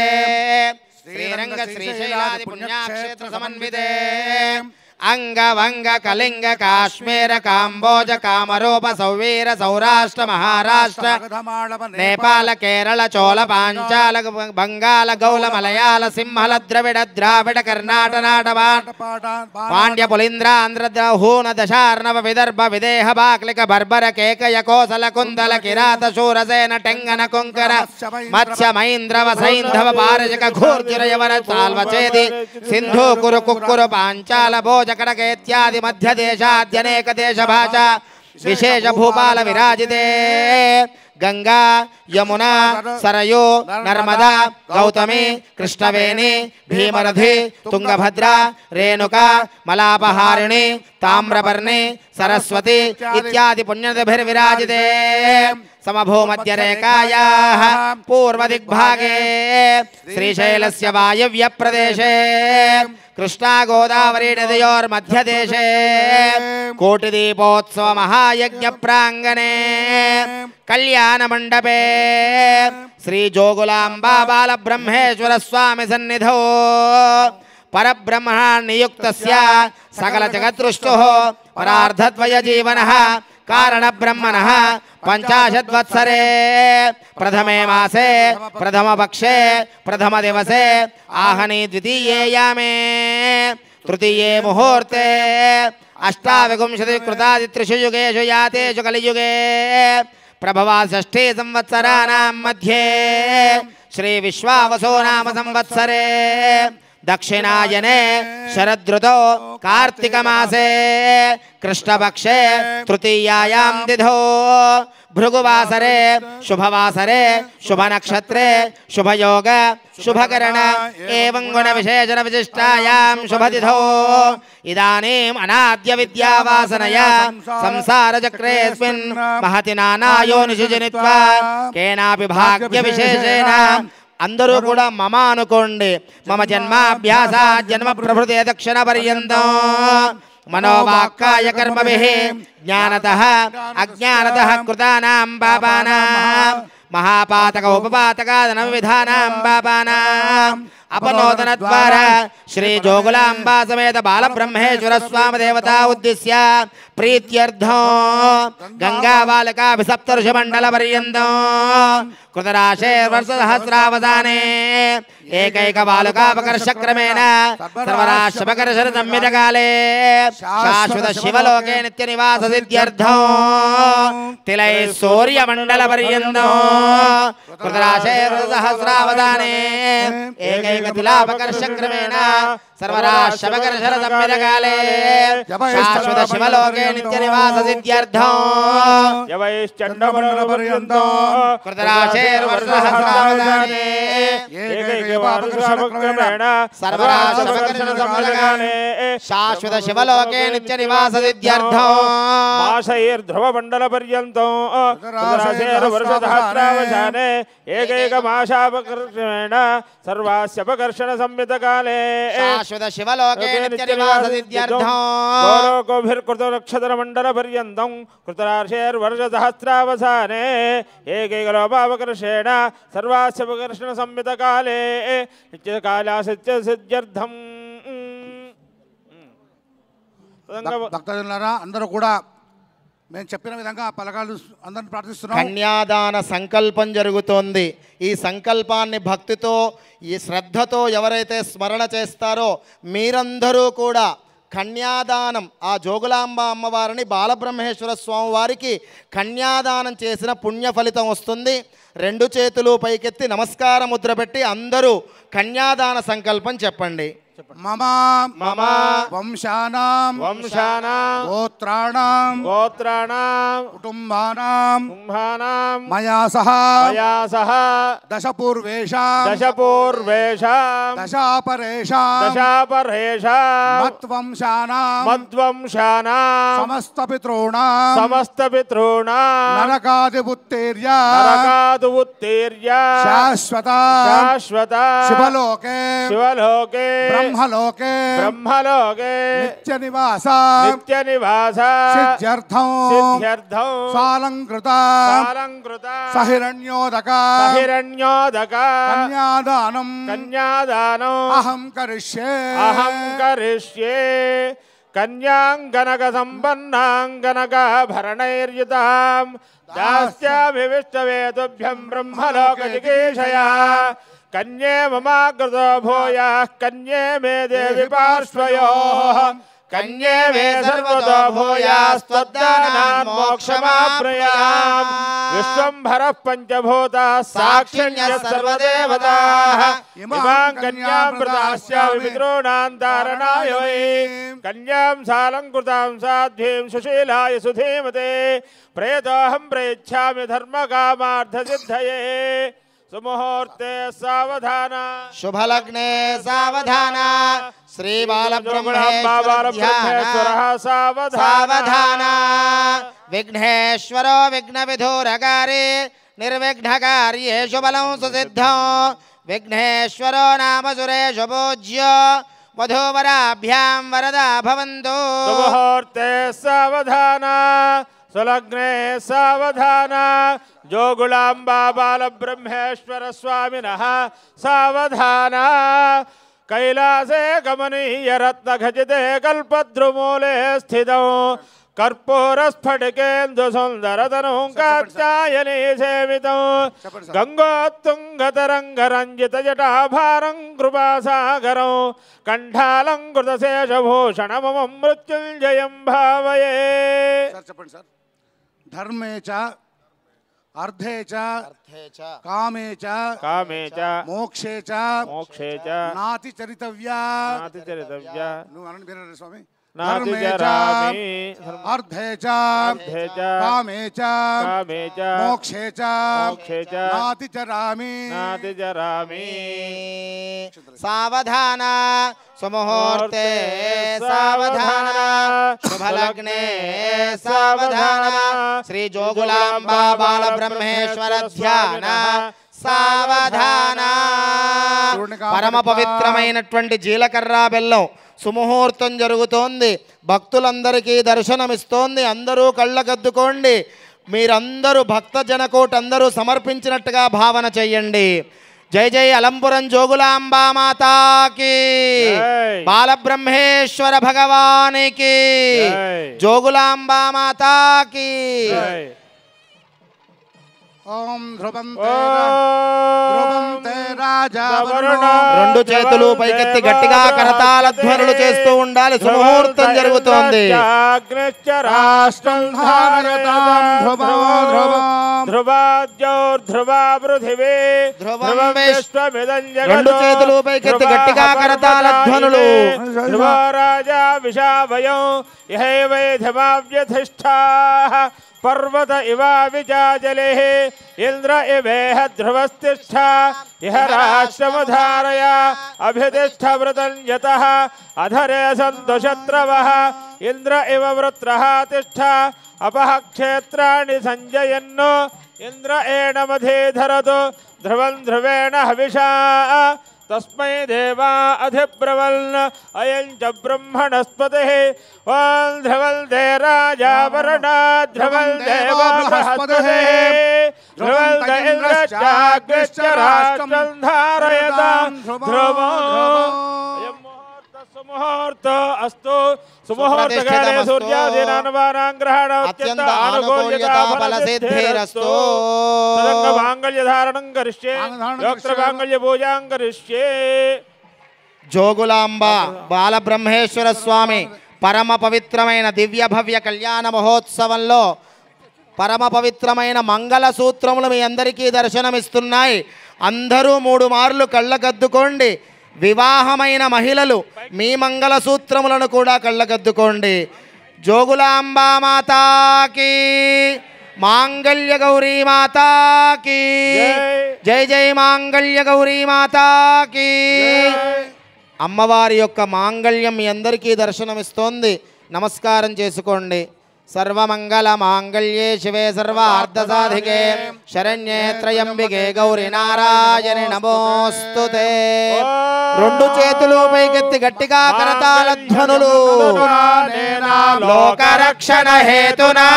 D: శ్రీరంగ శ్రీశైలాది పుణ్యక్షేత్ర సమన్వితే అంగవంగ కళింగ కాశ్మీర కాంబోజ కామరూప సౌవీర సౌరాష్ట్ర మహారాష్ట్ర నేపాల కేరళ చోళ పాంచాల బంగాళ గౌళ మలయాళ సింహళ ద్రవిడ ద్రావిడ కర్ణాటనాట పాండ్య పులింద్ర ఆంధ్ర హూన దశార్ణవ విదర్భ విదేహ బాక్లిక బర్బర కేకయ కోసల కుందల కిరాత శూరసేన టెంగన కుంకర మత్స్య మైంద్రవ సైంధవ పారజక ఘోర్జుర యవన సాల్వచేది సింధు కురు కుక్కురు పాంచాల భోజ కడక ఇత్యాది మధ్య దేశాద్యనేక దేశ భాష విశేష భూపాల విరాజితే గంగా యమునా సరయూ నర్మదా గౌతమి కృష్ణవేణి భీమరథి తుంగభద్ర రేణుక మలాపహారిణి తామ్రపర్ణి సరస్వతి ఇత్యాది పుణ్యనదిభిర్విరాజితే సమభూమధ్యరేఖాయాః పూర్వదిగ్భాగే శ్రీశైలస్య వాయవ్య ప్రదేశే కృష్ణా గోదావరీ నదయోర్మధ్యదేశే కోటిదీపోత్సవ మహాయజ్ఞ ప్రాంగణే కళ్యాణ మండపే శ్రీ జోగులాంబా బాలబ్రహ్మేశ్వర స్వామి సన్నిధౌ పరబ్రహ్మణా నియుక్తస్య సకల జగదృష్టో పరార్ధద్వయ జీవనః కారణ బ్రహ్మణః 50 వత్సరే ప్రథమే మాసే ప్రథమ పక్షే ప్రథమ దివసే ఆహని ద్వితీయే యామే తృతీయే ముహూర్తే అష్టావింశతి కృతాదిత్రిషు యుగేషు యాతేషు కలియుగే ప్రభవా షష్ఠీ సంవత్సరానాం మధ్యే శ్రీ విశ్వావసో నామ సంవత్సరే దక్షిణాయనే శరదృతో కార్తీక మాసే కృష్ణపక్షే తృతీయాయాం తిథౌ భృగువాసరే శుభవాసరే శుభనక్షత్రే శుభయోగ శుభకరణ ఏవం గుణ విశేషణ విశిష్టాయాం శుభతిథౌ ఇదానీం అనాద్య విద్యావాసనయా సంసారచక్రేస్మిన్ మహతి నానాయోనిషు జనిత్వా కేనాపి భాగ్య విశేషేణ అందరూ కూడా మమ అనుకోండి మమ జన్మాభ్యాస జన్మ ప్రభృతే దక్షిణ పర్యంతం మనోవాక్కాయ కర్మభిః జ్ఞానతః అజ్ఞానతః కృతానాం పాపానాం మహాపాతక ఉపపాతకాదన విధానాం పాపానాం अपनोदन द्वारा श्री जोगुलांबा समेत बालब्रह्मेश्वर स्वामी देवता उद्देश्य प्रीत्यर्थं गंगा बालका सप्तर्षि मंडल पर्यन्तं कृतराशे वर्ष सहस्रावसाने एकैक बालकापकर्षक्रमेण सर्वराष्ट्रपकर्षण संमित काले शाश्वत शिवलोके नित्य निवास सिद्ध्यर्थं तिलय सूर्य मंडल पर्यन्तं कृतराशे वर्ष सहस्रावसाने एकैक तिलापकर्षक्रमेण सर्वराष्ट्रपकर्षण संमित काले शाश्वत शिवलोके नित्य निवास सिद्ध्यर्थं
B: यवैश्चण्डमण्डल पर्यन्तं
D: कृतराशे वर्ष सहस्रावसाने
B: एकैकवारक्रमेण
D: सर्वराष्ट्रपकर्षण संमित काले शाश्वत शिवलोके नित्य निवास सिद्ध्यर्थं
B: मासैर्ध्रुवमण्डल पर्यन्तं कृतराशे वर्ष सहस्रावसाने एकैकमासापकर्षमेण सर्वास्यपकर्षण संमित काले
D: शाश्वत शिवलोके नित्य निवास सिद्ध्यर्थं
B: गोलोकोभिर्कृत नक्षत्र मंडल पर्यन्तं कृतराशेर्वर्ष सहस्रावसाने एकैकलोपापकर्षेण सर्वास्यपकर्षण संमित काले नित्यकालासित्य सिद्ध्यर्थं
E: భక్తజనులారా అందరూ కూడా మేము చెప్పిన విధంగా పలకాలు అందరిని ప్రార్థిస్తున్నాం.
D: కన్యాదాన సంకల్పం జరుగుతోంది. ఈ సంకల్పాన్ని భక్తితో ఈ శ్రద్ధతో ఎవరైతే స్మరణ చేస్తారో మీరందరూ కూడా కన్యాదానం ఆ జోగులాంబ అమ్మవారిని బాలబ్రహ్మేశ్వర స్వామి వారికి కన్యాదానం చేసిన పుణ్య ఫలితం వస్తుంది. 2 చేతులు పైకెత్తి నమస్కార ముద్ర పెట్టి అందరూ కన్యాదాన సంకల్పం చెప్పండి.
E: మమ
B: మమ
E: వంశానాం
B: వంశానాం
E: గోత్రాణాం
B: గోత్రాణాం
E: కుటుంబానాం
B: కుంభానాం
E: మయా సహ
B: మయా సహ
E: దశపూర్వేషాం
B: దశపూర్వేషాం
E: దశాపరేషాం
B: దశాపరేషాం
E: మత్వంశానాం
B: మద్వంశానాం
E: సమస్తపితॄణాం
B: సమస్తపితॄణాం
E: నరకాదిబుత్తేర్య
B: నరకాదువుత్తీర్య
E: శాశ్వత
B: శాశ్వత
E: శుభలోకే
B: శివలోకే
E: బ్రహ్మలోకే
B: బ్రహ్మలోకే
E: నిత్యనివాస
B: నిత్యనివాస
E: సిద్ధ్యర్థం
B: సిద్ధ్యర్థం
E: సాలంకృత
B: సాలంకృత
E: సహిరణ్యోదక
B: సహిరణ్యోదక
E: కన్యాదానం
B: కన్యాదానం
E: అహం కరిష్యే
B: అహం కరిష్యే కన్యాంగనక సంపన్నాంగనక భరణైర్యుతాం దాస్యామి విష్ణవే తుభ్యం బ్రహ్మలోక జిగీషయా కన్యే మమాకృతో భూయాః కన్యే మే దేవి పార్శ్వయోః కన్యే మే సర్వతో భూయాస్త్వద్దానాన్ మోక్షమాప్నుయాం విశ్వంభరః పంచభూతాः సాక్షిణ్యः సర్వదేవతాः ఇమాం కన్యాం ప్రదాస్యామి పితॄణాం ధారణాయ వై కన్యాం సాలంకృతాం సాధ్వీం సుశీలాయ సుధీమతే ప్రేతోహం ప్రయచ్ఛామి ధర్మకామార్థసిద్ధయే సుముహూర్తే సావధాన
D: శుభలగ్నే సావధాన శ్రీ బాలబ్రహ్మేశ్వర సావధాన విఘ్నేశ్వరో విఘ్నవిధూరకారి నిర్విఘ్నకార్యేషు బలం సుసిద్ధం విఘ్నేశ్వరో నామ సురేషు పూజ్యో వధూవరాభ్యాం వరదా భవంతు
B: సుముహూర్తే సావధాన సులగ్నే సావధాన జోగులాంబా బాలబ్రహ్మేశ్వర స్వామినః సావధాన కైలాసే గమనీయ రత్నఖచితే కల్పద్రుమూలే స్థితం కర్పూరస్ఫటికేందు సుందరతనుం కాత్యాయనీ సేవితం గంగోత్తుంగతరంగరంజిత జటాభారం కృపాసాగరం కంఠాలంకృతశేషభూషణమమం మృత్యుంజయం భావయే.
E: సార్ చెప్పండి సార్. ధర్మే చ అర్థే చ కామే చ
B: కామే చ
E: మోక్షే చ
B: మోక్షే చ
E: నాతి చరితవ్యా
B: నాతి చరితవ్య
E: నువ్వు అనండి వీరయ్య స్వామి.
B: నాతి చరామి
E: అర్థే చ
B: అర్థే చ
E: కామే చ
B: కామే చ
E: మోక్షే చ
B: మోక్షే చ
E: నాతి చరామి
B: నాతి చరామి.
D: సావధాన సుముహూర్తే సావధాన శుభలగ్నే సావధాన శ్రీ జోగులాంబా బాలబ్రహ్మేశ్వర ధ్యాన సావధాన. పరమ పవిత్రమైనటువంటి జీలకర్ర బెల్లం సుముహూర్తం జరుగుతోంది. భక్తులందరికీ దర్శనమిస్తోంది. అందరూ కళ్ళకద్దుకోండి. మీరందరూ భక్త జనకోటి అందరూ సమర్పించినట్టుగా భావన చెయ్యండి. జై జై అలంపురం జోగులాంబా మాతాకి, బాలబ్రహ్మేశ్వర భగవానికి, జోగులాంబా మాతాకి.
E: ఓం ధ్రువం
B: ఓం
E: రాజా
D: రెండు చేతులు పైకెత్తి గట్టిగా కరతాళ ధ్వనులు చేస్తూ ఉండాలి. సుముహూర్తం జరుగుతోంది. రెండు చేతులు పైకెత్తి గట్టిగా కరతాళ ధ్వనులు.
B: రాజా విషాభయం యహైవైధమావ్యధిష్ఠా पर्वत इवा विजाजले इंद्र इवेह ध्रुवस्तिष्ठ इह राष्ट्रमधारया अभितिष्ठ व्रतं यतः अधरे सन्तु शत्रवः इंद्र इव वृत्रः तिष्ठ अपः क्षेत्राणि संजयन्नो इंद्र एणमधीधरतु ध्रुवं ध्रुवेण हविषा तस्मै देवा अधिब्रवल्न अयं च ब्रह्मणस्पतिः ओं ध्रुवं दे राजा वरुणा ध्रुवं देव बृहस्पतिः ध्रुवं द इन्द्रश्चाग्निश्च राष्ट्रं धारयतां ध्रुवो. सुमुहूर्त अस्तु. सुमुहूर्तकाले सूर्यादीनां ग्रहणानाम् अत्यन्त अनुकूल्यता फलसिद्धिरस्तु. तदङ्ग माङ्गल्यधारणं करिष्ये, योक्त्र माङ्गल्यपूजां करिष्ये.
D: జోగులాంబ బాలబ్రహ్మేశ్వర స్వామి పరమ పవిత్రమైన దివ్య భవ్య కళ్యాణ మహోత్సవంలో పరమ పవిత్రమైన మంగళ సూత్రములు మీ అందరికీ దర్శనమిస్తున్నాయి. అందరూ 3 మార్లు కళ్ళకద్దుకోండి. వివాహమైన మహిళలు మీ మంగళ సూత్రములను కూడా కళ్ళకద్దుకోండి. జోగులాంబా మాతాకి, మాంగళ్య గౌరీ మాతాకి, జై జై మాంగళ్య గౌరీ మాతాకి. అమ్మవారి యొక్క మాంగళ్యం మీ అందరికీ దర్శనమిస్తోంది. నమస్కారం చేసుకోండి. సర్వమంగళ మాంగళ్యే శివే సర్వార్థసాధికే శరణ్యే త్రయంబికే గౌరీ నారాయణి నమోస్తుతే. 2 చేతులు పైకెత్తి గట్టిగా కరతాళ ధ్వనులు. లోకరక్షణ హేతునా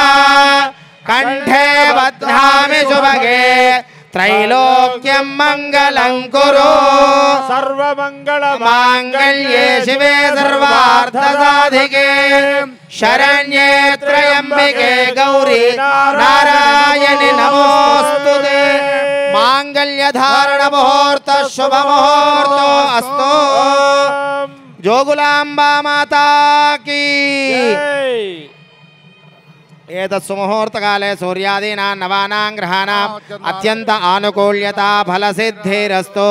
D: కంఠే బధ్నామి శుభగే త్రైలోక్యం మంగళం కురు.
B: సర్వమంగళ
D: మాంగళ్యే శివే సర్వార్థసాధికే శరణ్యే త్రయంబికే గౌరీ నారాయణి నమోస్తుతే. మాంగళ్య ధారణ ముహూర్త శుభ ముహూర్తో అస్తు. జోగులాంబా మాతాకి. ఏతత్సు ముహూర్తకాలే సూర్యాదీనాం నవానాం గ్రహాణాం అత్యంత ఆనుకూల్యతా ఫలసిద్ధిరస్తు.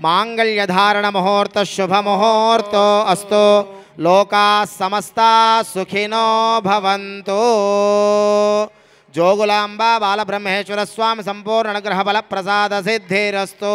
D: మాంగళ్యధారణ ముహూర్త శుభ ముహూర్తో అస్తు. లోకా సమస్తా సుఖినో భవంతు. జోగులాంబా బాలబ్రహ్మేశ్వర స్వామి సంపూర్ణ అనుగ్రహ బల ప్రసాద సిద్ధిరస్తు.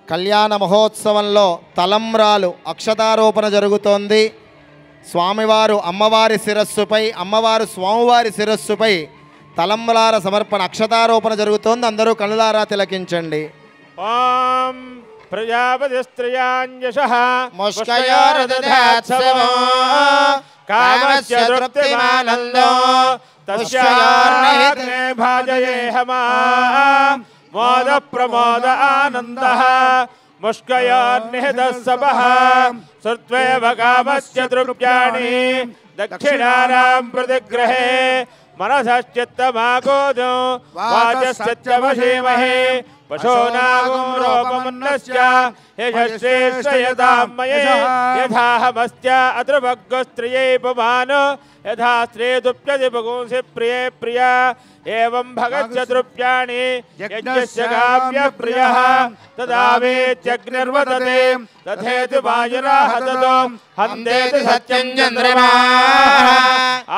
D: కళ్యాణ మహోత్సవంలో తలంబ్రాలు అక్షతారోపణ జరుగుతోంది. స్వామివారు అమ్మవారి శిరస్సుపై, అమ్మవారు స్వామివారి శిరస్సుపై తలంబ్రాల సమర్పణ అక్షతారోపణ జరుగుతోంది. అందరూ కళ్ళారా తిలకించండి.
B: ఓం ప్రజాపతి స్త్రియాంజశః
D: ముష్కయోరదధాత్సవో కామస్య తృప్తిమానందో
B: తస్యార్ణే భాజయేహమా మోద ప్రమోద ఆనందః ముష్కయోర్నిహితః సపః సుత్వేవ కామస్య తృప్యాణి దక్షిణానాం ప్రతిగ్రహే మనసశ్చిత్తమాగోదో వాచశ్చిత్తమశీమహే పశూనాగం రూపమున్నస్య యశశ్రేష్ఠయతామయే యథాహమస్య అత్రభగ్గస్త్రియే పమానో యథా స్త్రీదుప్యతి భగుంసి ప్రియే ప్రియా ఏవం భగస్య తృప్యాణి యజ్ఞస్య కామ్య ప్రియః తదా వేత్యగ్నిర్వదతే తథేతి వాయురాః తతో హందేతి సత్యం చంద్రమాః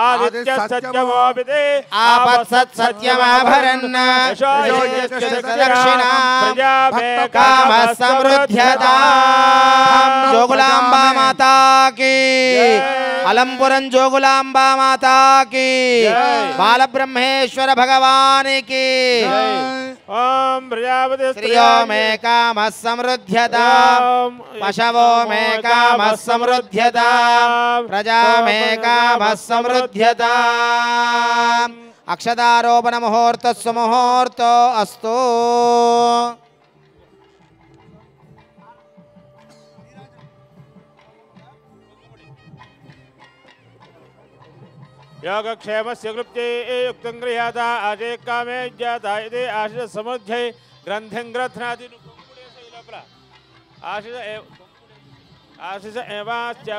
B: ఆదిత్య సత్యమోపితే
D: ఆపత్సత్ సత్యమాభరన్ యశోయస్య దక్షిణా కామ సమృద్ధ్యతాం. జోగులాంబా మాతాకి, అలంపురం జోగులాంబా మాతాకి, బాలబ్రహ్మేశ్వర భగవానికి.
B: ఓం ప్రజాపతి
D: శ్రియో మే కామ సమృద్ధ్యతాం, పశవో మే కామ సమృద్ధ్యతాం, ప్రజా మే కామ సమృద్ధ్యతాం. అక్షతారోపణ ముహూర్త సుముహూర్తో అస్తు.
B: योगक्षेमस्य कृप्ते युक्तं गृह्याता आशे कामे ज्ञाता इति आशिष समुद्धये ग्रन्थिं ग्रथनाति आशिष एवास्य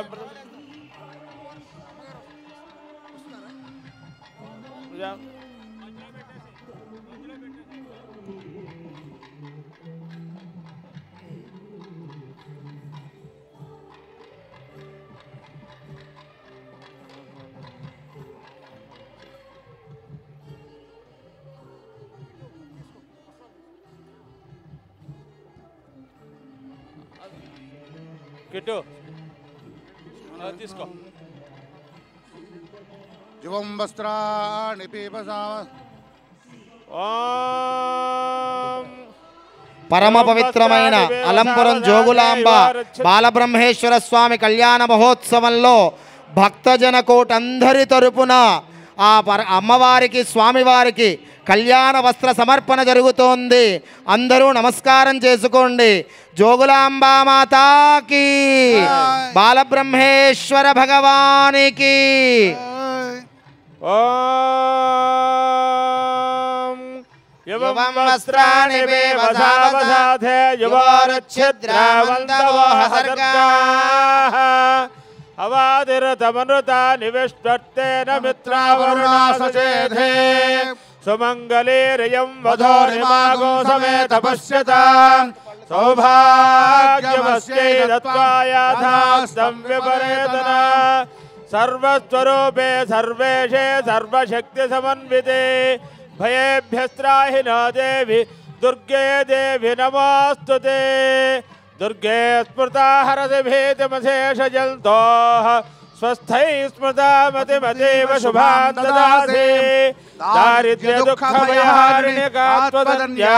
B: किट्टू తీసుకో.
E: యువం వస్త్రాణి పీపసామ.
B: ఓం
D: పరమ పవిత్రమైన అలంపురం జోగులాంబ బాలబ్రహ్మేశ్వర స్వామి కళ్యాణ మహోత్సవంలో భక్తజన కోటందరి తరపున ఆ అమ్మవారికి స్వామివారికి కళ్యాణ వస్త్ర సమర్పణ జరుగుతోంది. అందరూ నమస్కారం చేసుకోండి. జోగులాంబా మాతాకి, బాలబ్రహ్మేశ్వర భగవానికి.
C: ఓం యువం వస్త్రాణి వేవసావసాధే యువోరచ్ఛిద్రావంతవో హసర్గాః అవాదిరతమనృతా నివిష్టత్తేన మిత్రావరుణాసచేధే సుమంగళీరియం వధోరిమాగో సమేత పశ్యతాం సౌభాగ్యమస్యై దత్వాయాథాస్తం విపరేతన సర్వస్వరూపే సర్వేషే సర్వశక్తి సమన్వితే భయేభ్యస్త్రాహి నో దేవి దుర్గే దేవి నమోస్తుతే. దుర్గే స్మృతా హరసి భీతిమశేషజల్తోః స్వస్థై స్మృతా మతిమతీవ శుభాన్ దదాసి. దారిద్ర్య దుఃఖభయహారిణ్యకాత్వదన్యా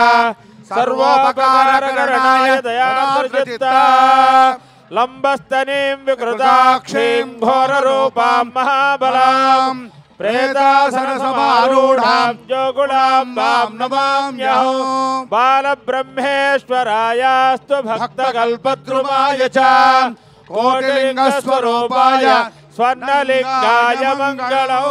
C: సర్వోపకారకరణాయ దయార్ద్రచిత్తా లంబస్తనీం వికృతాక్షీం ఘోరరూపాం మహాబలాం ప్రేతాసన సమారూఢాం జోగులాంబాం నమామ్యహం. బాలబ్రహ్మేశ్వరాయాస్తు భక్తకల్పద్రుమాయ చ కోటిలింగస్వరూపాయ స్వర్ణలింగాయ మంగళం.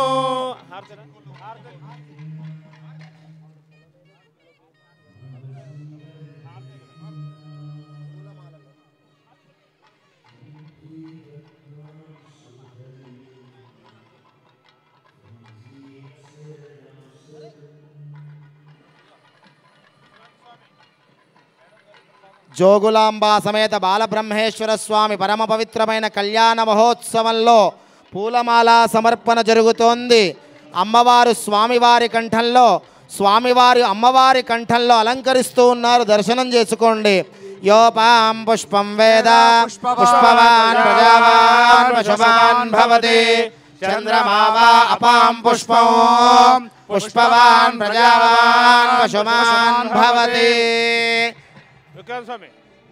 D: జోగులాంబా సమేత బాలబ్రహ్మేశ్వర స్వామి పరమ పవిత్రమైన కళ్యాణ మహోత్సవంలో పూలమాల సమర్పణ జరుగుతోంది. అమ్మవారు స్వామివారి కంఠంలో, స్వామివారి అమ్మవారి కంఠంలో అలంకరిస్తూ ఉన్నారు. దర్శనం చేసుకోండి. యోపాం పుష్పం వేద పుష్పవాన్ ప్రజావాన్ పశువాన్ భవతి చంద్రమావా అపాం పుష్పం పుష్పవాన్ ప్రజావాన్ పశువాన్ భవతి.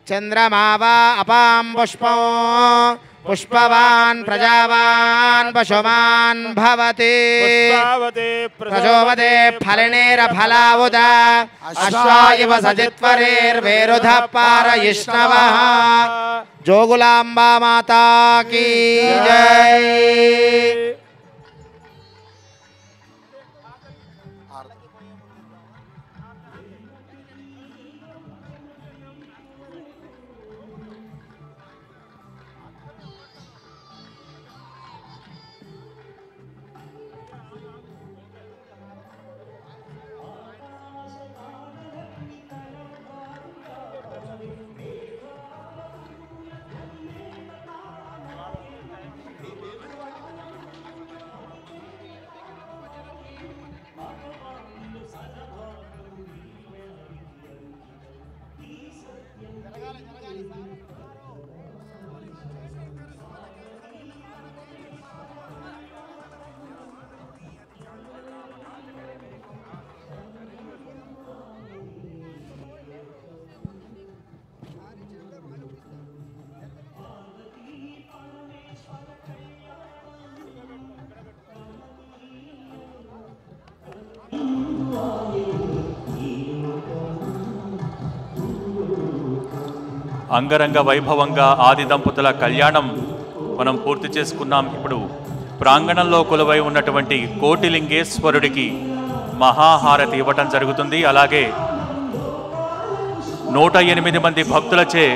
D: చంద్రమావా అపాం పుష్పం పుష్పవాన్ ప్రజావాన్ పశుమాన్ భవతి. ప్రచోదతే ఫలినేర ఫలావుద అశ్వాయివ సజిత్వరేర్వేరుధ పారయిష్ణవః. జోగులాంబా మాతాకి జై.
A: అంగరంగ వైభవంగా ఆది దంపతుల కళ్యాణం మనం పూర్తి చేసుకున్నాం. ఇప్పుడు ప్రాంగణంలో కొలువై ఉన్నటువంటి కోటిలింగేశ్వరుడికి మహాహారతి ఇవ్వటం జరుగుతుంది. అలాగే 108 మంది భక్తులచే